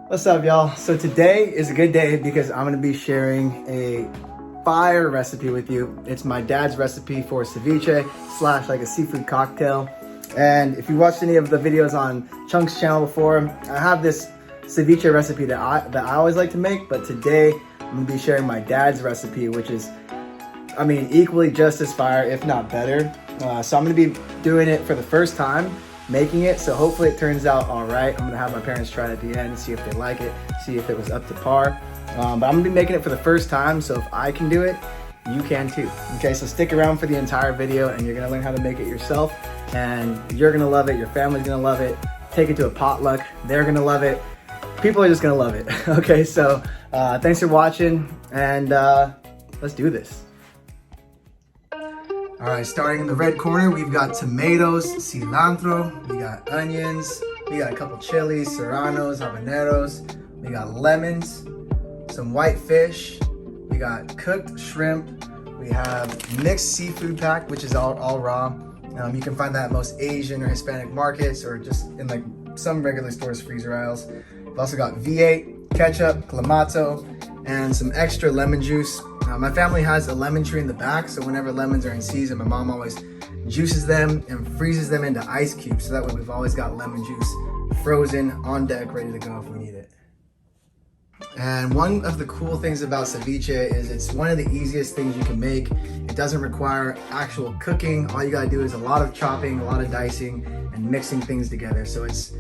What's up, y'all? So today is a good day because I'm gonna be sharing a fire recipe with you. It's my dad's recipe for ceviche slash like a seafood cocktail. And if you watched any of the videos on Chunk's channel before, I have this ceviche recipe that I always like to make, but today I'm gonna be sharing my dad's recipe, which is, I mean, equally just as fire, if not better. So I'm gonna be doing it for the first time, making it, so hopefully it turns out all right. I'm gonna have my parents try it at the end, see if they like it, see if it was up to par. But I'm gonna be making it for the first time, so if I can do it, you can too. Okay, so stick around for the entire video and you're gonna learn how to make it yourself, and you're gonna love it, your family's gonna love it. Take it to a potluck, they're gonna love it. People are just gonna love it. Okay, so thanks for watching, and let's do this. All right, starting in the red corner, we've got tomatoes, cilantro, we got onions, we got a couple chilies, serranos, habaneros, we got lemons, some white fish, we got cooked shrimp, we have mixed seafood pack, which is all raw. You can find that at most Asian or Hispanic markets or just in like some regular stores freezer aisles. We've also got V8, ketchup, clamato, and some extra lemon juice. My family has a lemon tree in the back, so whenever lemons are in season, my mom always juices them and freezes them into ice cubes, so that way we've always got lemon juice frozen on deck, ready to go if we need it. And one of the cool things about ceviche is it's one of the easiest things you can make. It doesn't require actual cooking. All you gotta do is a lot of chopping, a lot of dicing, and mixing things together, so it's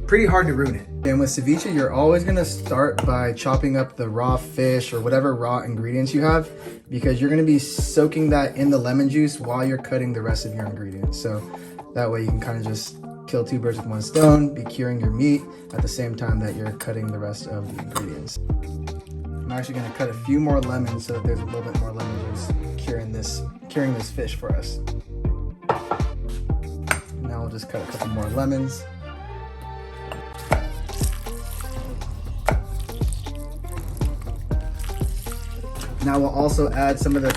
pretty hard to ruin it. And with ceviche, you're always gonna start by chopping up the raw fish or whatever raw ingredients you have, because you're gonna be soaking that in the lemon juice while you're cutting the rest of your ingredients. So that way you can kind of just kill two birds with one stone, be curing your meat at the same time that you're cutting the rest of the ingredients. I'm actually gonna cut a few more lemons so that there's a little bit more lemon juice curing this fish for us. Now we'll just cut a couple more lemons. Now we'll also add some of the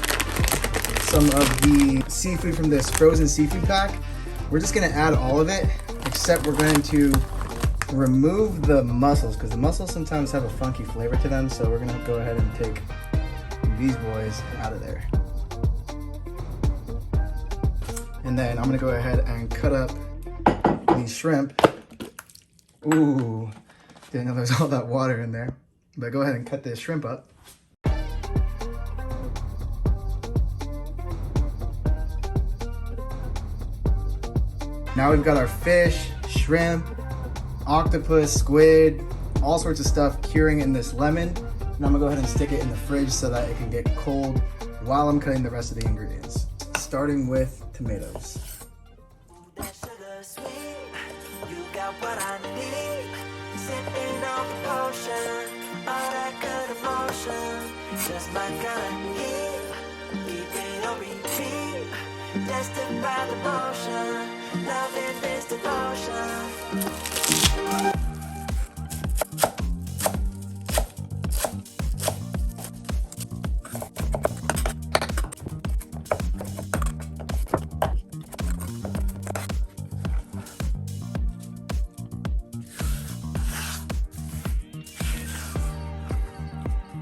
seafood from this frozen seafood pack. We're just gonna add all of it, except we're going to remove the mussels, because the mussels sometimes have a funky flavor to them, so we're gonna go ahead and take these boys out of there. And then I'm gonna go ahead and cut up these shrimp. Ooh, didn't know there's all that water in there. But go ahead and cut this shrimp up. Now we've got our fish, shrimp, octopus, squid, all sorts of stuff curing in this lemon. And I'm gonna go ahead and stick it in the fridge so that it can get cold while I'm cutting the rest of the ingredients. Starting with tomatoes. Destined by the motion, loving this devotion.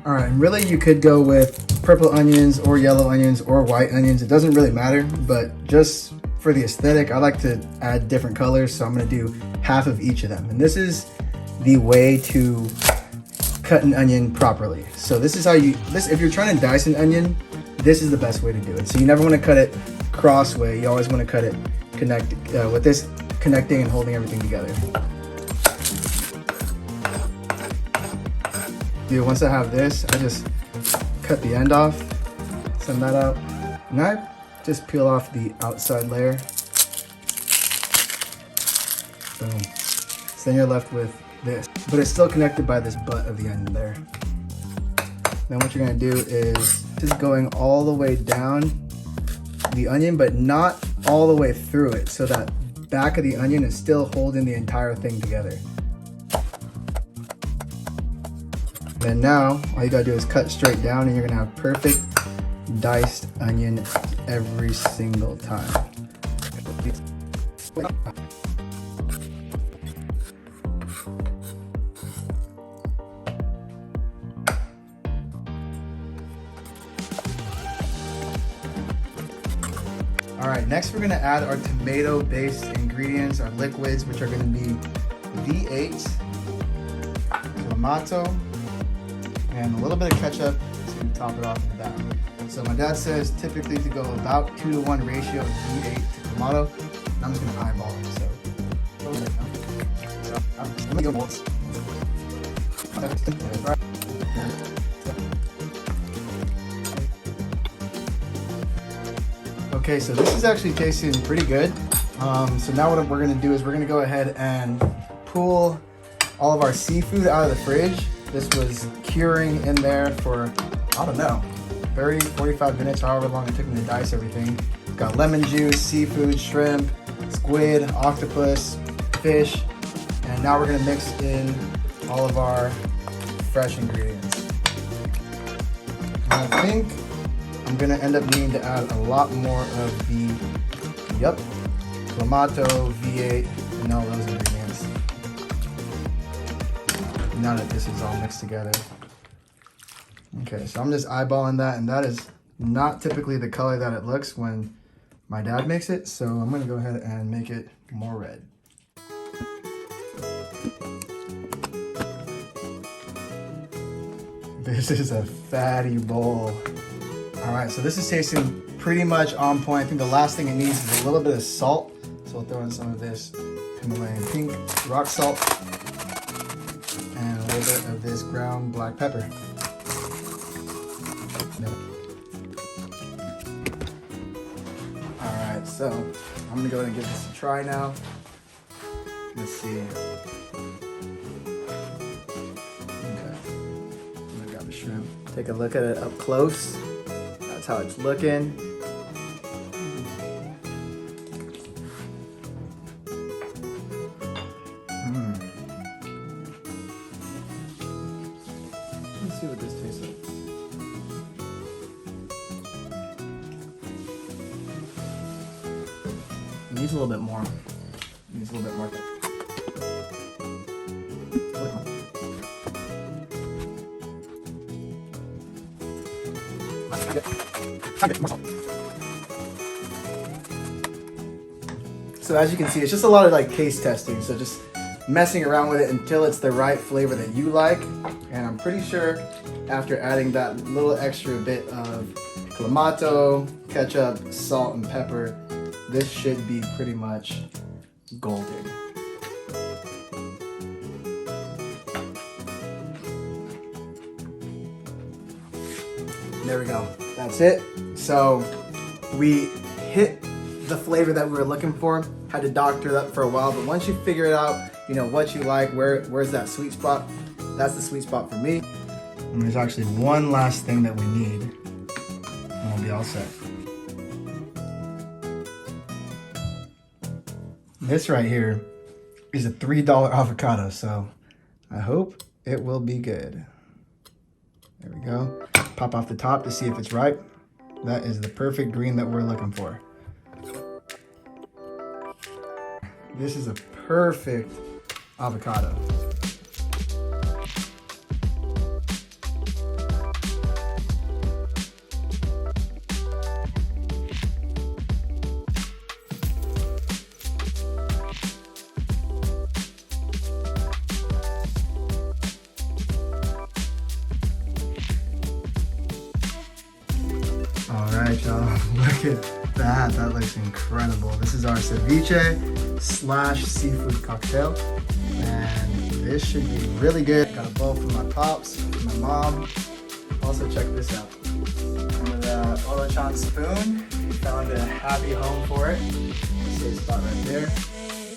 All right, and really you could go with purple onions or yellow onions or white onions. It doesn't really matter, but just for the aesthetic, I like to add different colors, so I'm gonna do half of each of them. And this is the way to cut an onion properly. So this is how if you're trying to dice an onion, this is the best way to do it. So you never wanna cut it crossway, you always wanna cut it with this connecting and holding everything together. Dude, once I have this, I just cut the end off, send that out, and I just peel off the outside layer. Boom. So then you're left with this, but it's still connected by this butt of the onion there. Then what you're gonna do is just going all the way down the onion, but not all the way through it, so that back of the onion is still holding the entire thing together. And now all you gotta do is cut straight down, and you're gonna have perfect diced onion every single time. All right, next we're gonna add our tomato-based ingredients, our liquids, which are gonna be V8, clamato, and a little bit of ketchup to top it off in the back. So my dad says typically to go about 2-to-1 ratio of V8 to clamato, and I'm just gonna eyeball it. So let me go once. Okay, so this is actually tasting pretty good. So now what we're gonna do is we're gonna go ahead and pull all of our seafood out of the fridge. This was curing in there for, I don't know, 30, 45 minutes, however long it took me to dice everything. Got lemon juice, seafood, shrimp, squid, octopus, fish, and now we're gonna mix in all of our fresh ingredients. And I think I'm gonna end up needing to add a lot more of the, clamato, V8, and all those ingredients. Now that this is all mixed together. Okay, so I'm just eyeballing that, and that is not typically the color that it looks when my dad makes it, so I'm gonna go ahead and make it more red. This is a fatty bowl. All right, so this is tasting pretty much on point. I think the last thing it needs is a little bit of salt. So we'll throw in some of this Himalayan pink rock salt and a little bit of this ground black pepper. All right, so I'm gonna go ahead and give this a try now. Let's see. Okay, I'm gonna grab the shrimp. Take a look at it up close. That's how it's looking. Let's see what this tastes like. It needs a little bit more. It needs a little bit more. So as you can see, it's just a lot of like taste testing. So just messing around with it until it's the right flavor that you like. And I'm pretty sure after adding that little extra bit of clamato, ketchup, salt, and pepper, this should be pretty much golden. There we go. That's it. So we hit the flavor that we were looking for. Had to doctor that for a while, but once you figure it out, you know what you like, where's that sweet spot. That's the sweet spot for me. And there's actually one last thing that we need, and we'll be all set. This right here is a $3 avocado, so I hope it will be good. There we go. Pop off the top to see if it's ripe. That is the perfect green that we're looking for. This is a perfect avocado. All right, y'all, look at that. That looks incredible. This is our ceviche / seafood cocktail, and this should be really good. Got a bowl from my pops, from my mom. Also, check this out. Remember the Olachan spoon? We found a happy home for it. Safe spot right there.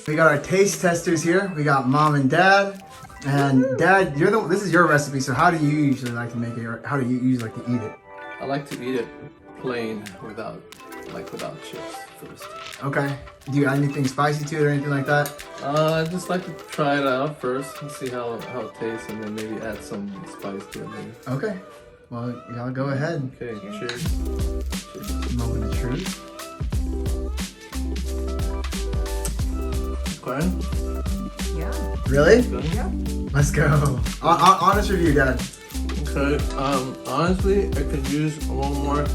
We got our taste testers here. We got mom and dad. And dad, this is your recipe, so how do you usually like to make it, or how do you usually like to eat it? I like to eat it plain without chips first. Okay. Do you add anything spicy to it or anything like that? I just like to try it out first and see how it tastes, and then maybe add some spice to it later. Okay. Well, y'all go ahead. Okay, cheers. Cheers. Moment of truth. Quiet? Yeah. Really? Yeah. Let's go. Honest review, dad. Okay. Honestly, I could use a little more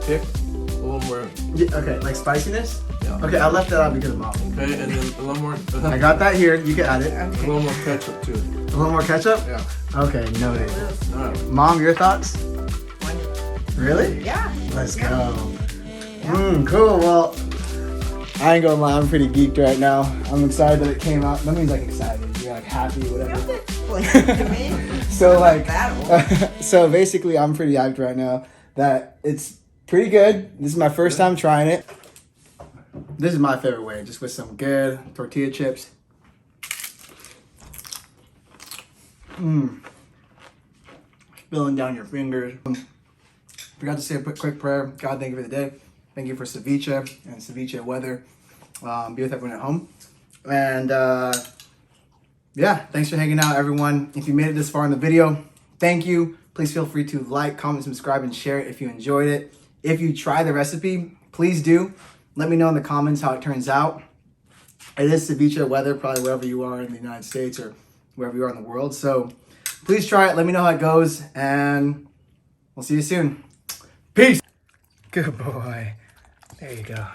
kick, a little little more. Yeah, okay, like spiciness? Yeah. Okay, I left that out because of mom. Okay, and then a little more. I got that here. You can add it. A little more ketchup too. A little more ketchup? Yeah. Okay, noted. All right. Mom, your thoughts? Really? Yeah. Let's go. Cool. Well, I ain't gonna lie, I'm pretty geeked right now. I'm excited that it came out. That means like excited. You're like happy, whatever. So like, so basically, I'm pretty hyped right now that it's pretty good. This is my first time trying it. This is my favorite way, just with some good tortilla chips. Spilling down your fingers. Forgot to say a quick prayer. God, thank you for the day. Thank you for ceviche and ceviche weather. Be with everyone at home. And yeah, thanks for hanging out, everyone. If you made it this far in the video, thank you. Please feel free to like, comment, subscribe, and share it if you enjoyed it. If you try the recipe, please do. Let me know in the comments how it turns out. It is ceviche weather, probably wherever you are in the United States or wherever you are in the world. So please try it. Let me know how it goes. And we'll see you soon. Peace. Good boy. There you go.